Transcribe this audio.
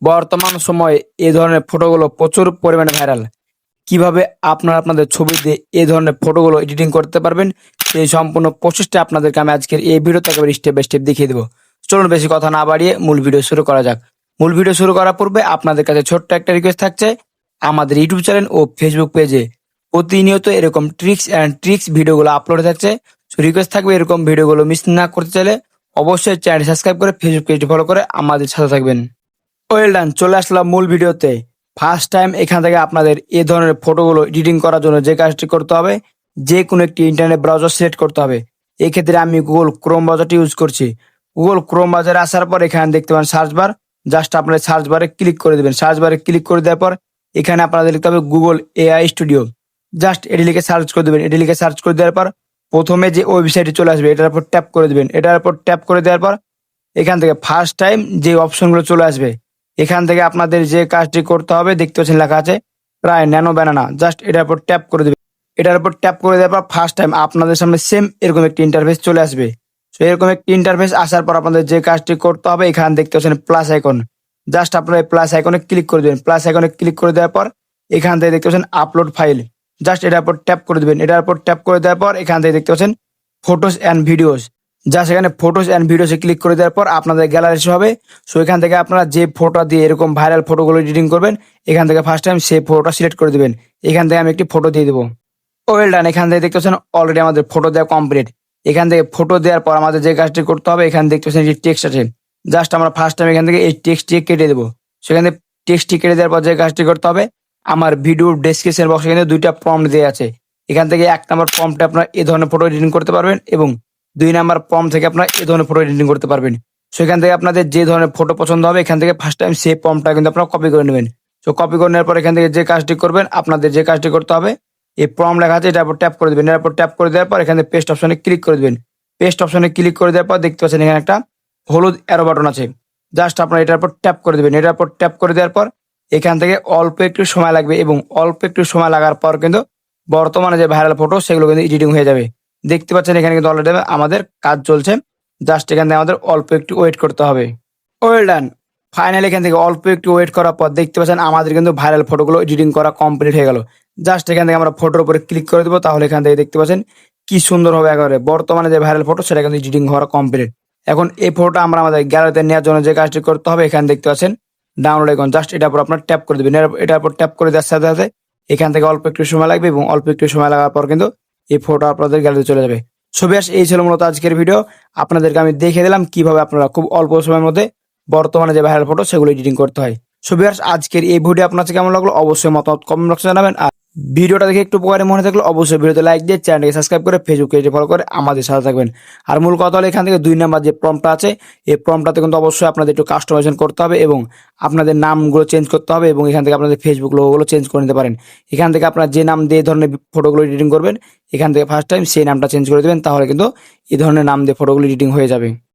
বর্তমান সময়ে এই ধরনের ফটোগুলো প্রচুর পরিমাণে ভাইরাল। কিভাবে আপনারা আপনাদের ছবি দিয়ে এই ধরনের ফটোগুলো এডিটিং করতে পারবেন, সেই সম্পূর্ণ প্রসেসটা আপনাদেরকে আমি আজকের এই ভিডিওতে একেবারে স্টেপ বাই স্টেপ দেখিয়ে দেবো। চলুন বেশি কথা না বাড়িয়ে মূল ভিডিও শুরু করা যাক। মূল ভিডিও শুরু করার পূর্বে আপনাদের কাছে ছোট্ট একটা রিকোয়েস্ট থাকছে, আমাদের ইউটিউব চ্যানেল ও ফেসবুক পেজে প্রতিনিয়ত এরকম ট্রিক্স ভিডিওগুলো আপলোড থাকছে। রিকোয়েস্ট থাকবে এরকম ভিডিওগুলো মিস না করতে চাইলে অবশ্যই চ্যানেল সাবস্ক্রাইব করে ফেসবুক পেজটি ফলো করে আমাদের সাথে থাকবেন। ওয়েল ডান, চলে আসলাম মূল ভিডিওতে। ফার্স্ট টাইম এখান থেকে আপনাদের এই ধরনের ফটোগুলো এডিটিং করার জন্য যে কাজটি করতে হবে, যে কোনো একটি ইন্টারনেট ব্রাউজার সিলেক্ট করতে হবে। এক্ষেত্রে আমি গুগল ক্রোম ব্রাউজারটি ইউজ করছি। গুগল ক্রোম ব্রাউজারে আসার পর এখানে দেখতে পান সার্চ বার। জাস্ট আপনার সার্চ বারে ক্লিক করে দেবেন। সার্চ বারে ক্লিক করে দেওয়ার পর এখানে আপনাদের লিখতে হবে গুগল এআই স্টুডিও। জাস্ট এটি লিখে সার্চ করে দেবেন। এটি লিখে সার্চ করে দেওয়ার পর প্রথমে যে ওয়েবসাইটে চলে আসবে এটার উপর ট্যাপ করে দেবেন। এটার উপর ট্যাপ করে দেওয়ার পর এখান থেকে ফার্স্ট টাইম যে অপশনগুলো চলে আসবে, এখান থেকে আপনাদের যে কাজটি করতে হবে দেখতে পাচ্ছেন লেখা আছে প্রায় ন্যানো ব্যানানা। জাস্ট এটার উপর ট্যাপ করে দেবেন। এটার উপর ট্যাপ করে দেওয়ার পর ফার্স্ট টাইম আপনাদের সামনে সেম এরকম একটি ইন্টারফেস চলে আসবে। তো এরকম একটি ইন্টারফেস আসার পর আপনাদের যে কাজটি করতে হবে, এখানে দেখতে পাচ্ছেন প্লাস আইকন। জাস্ট আপনারা এই প্লাস আইকনে ক্লিক করে দেবেন। প্লাস আইকনে ক্লিক করে দেওয়ার পর এখান থেকে দেখতে পাচ্ছেন আপলোড ফাইল। জাস্ট এটার উপর ট্যাপ করে দেবেন। এটার উপর ট্যাপ করে দেওয়ার পর এখান থেকে দেখতে পাচ্ছেন ফটোস অ্যান্ড ভিডিওস। জাস্ট এখানে ফটোস অ্যান্ড ভিডিওসে ক্লিক করে দেওয়ার পর আপনাদের গ্যালারি হবে। সো এখান থেকে আপনারা যে ফটো দিয়ে এরকম ভাইরাল ফটোগুলো এডিটিং করবেন, এখান থেকে ফার্স্ট টাইম সেই ফটোটা সিলেক্ট করে দেবেন। এখান থেকে আমি একটি ফটো দিয়ে দেবো। ওয়েল ডান, এখান থেকে দেখতে পাচ্ছেন অলরেডি আমাদের ফটো দেওয়া কমপ্লিট। এখান থেকে ফটো দেওয়ার পর আমাদের যে কাজটি করতে হবে, এখানে দেখতে পাচ্ছেন যে টেক্সট আছে। জাস্ট আমরা ফার্স্ট টাইম এখান থেকে এই টেক্সটটি কেটে দেবো। সেখানে টেক্সটটি কেটে দেওয়ার পর যে কাজটি করতে হবে, আমার ভিডিও ডেসক্রিপশন বক্সে কিন্তু দুইটা প্রম্পট দেওয়া আছে। এখান থেকে 1 নম্বর প্রম্পটে আপনারা এই ধরনের ফটো এডিটিং করতে পারবেন এবং 2 নাম্বার প্রম্পট থেকে আপনারা এই ধরনের ফটো এডিটিং করতে পারবেন। সেখান থেকে আপনাদের যে ধরনের ফটো পছন্দ হবে, এখান থেকে ফার্স্ট টাইম সেই প্রম্পটটা কিন্তু আপনারা কপি করে নেবেন। সো কপি করে নেওয়ার পর এখান থেকে যে কাজটি করবেন, আপনাদের যে কাজটি করতে হবে, এই প্রম্পট লেখা আছে এটার উপর ট্যাপ করে দেবেন। এর উপর ট্যাপ করে দেওয়ার পর এখানে পেস্ট অপশনে ক্লিক করে দেবেন। পেস্ট অপশনে ক্লিক করে দেওয়ার পর দেখতে পাচ্ছেন এখানে একটা হলুদ অ্যারো বাটন আছে। জাস্ট আপনারা এটার উপর ট্যাপ করে দেবেন। এটার উপর ট্যাপ করে দেওয়ার পর এখান থেকে অল্প একটু সময় লাগবে এবং অল্প একটু সময় লাগার পর কিন্তু বর্তমানে যে ভাইরাল ফটো সেগুলো কিন্তু এডিটিং হয়ে যাবে। দেখতে পাচ্ছেন এখানে কিন্তু অলরেডি আমাদের কাজ চলছে। জাস্ট এখান থেকে আমাদের অল্প একটু ওয়েট করতে হবে। ওয়েল ডান, ফাইনালি এখান থেকে অল্প একটু ওয়েট করার পর দেখতে পাচ্ছেন আমাদের কিন্তু ভাইরাল ফটোগুলো এডিটিং করা কমপ্লিট হয়ে গেল। জাস্ট এখান থেকে আমরা ফটোর উপরে ক্লিক করে দেবো। তাহলে এখান থেকে দেখতে পাচ্ছেন কি সুন্দর হবে একেবারে বর্তমানে যে ভাইরাল ফটো সেটা কিন্তু এডিটিং হওয়া কমপ্লিট। এখন এই ফটোটা আমরা আমাদের গ্যালারিতে নেওয়ার জন্য যে কাজটি করতে হবে, এখানে দেখতে পাচ্ছেন ডাউনলোড আইকন। জাস্ট এটার উপর আপনার ট্যাপ করে দেবেন। এটার উপর ট্যাপ করে দেওয়ার সাথে সাথে এখান থেকে অল্প একটু সময় লাগবে এবং অল্প একটু সময় লাগার পর কিন্তু এই ফটো আপনাদের গ্যালারিতে চলে যাবে। সবিয়াস, এই ছিল মূলত আজকের ভিডিও। আপনাদেরকে আমি দেখিয়ে দিলাম কিভাবে আপনারা খুব অল্প সময়ের মধ্যে বর্তমানে যে ভাইরাল ফটো সেগুলো এডিটিং করতে হয়। সবিয়াস, আজকের এই ভিডিও আপনার কাছে কেমন লাগলো অবশ্যই মতামত কমেন্ট বক্সে জানাবেন। আর ভিডিওটা দেখে একটু উপকারে মনে থাকলে অবশ্যই ভিডিওতে লাইক দিয়ে চ্যানেলকে সাবস্ক্রাইব করে ফেসবুক পেজে ফলো করে আমাদের সাথে থাকবেন। আর মূল কথা হলো এখান থেকে 2 নাম্বার যে প্রম্পটটা আছে, এই প্রম্পটটাতে কিন্তু অবশ্যই আপনাদের একটু কাস্টমাইজেশন করতে হবে এবং আপনাদের নামগুলো চেঞ্জ করতে হবে এবং এখান থেকে আপনাদের ফেসবুক লোগোগুলো চেঞ্জ করে নিতে পারেন। এখান থেকে আপনারা যে নাম দিয়ে এই ধরনের ফটোগুলো এডিটিং করবেন, এখান থেকে ফার্স্ট টাইম সেই নামটা চেঞ্জ করে দেবেন। তাহলে কিন্তু এই ধরনের নাম দিয়ে ফটোগুলো এডিটিং হয়ে যাবে।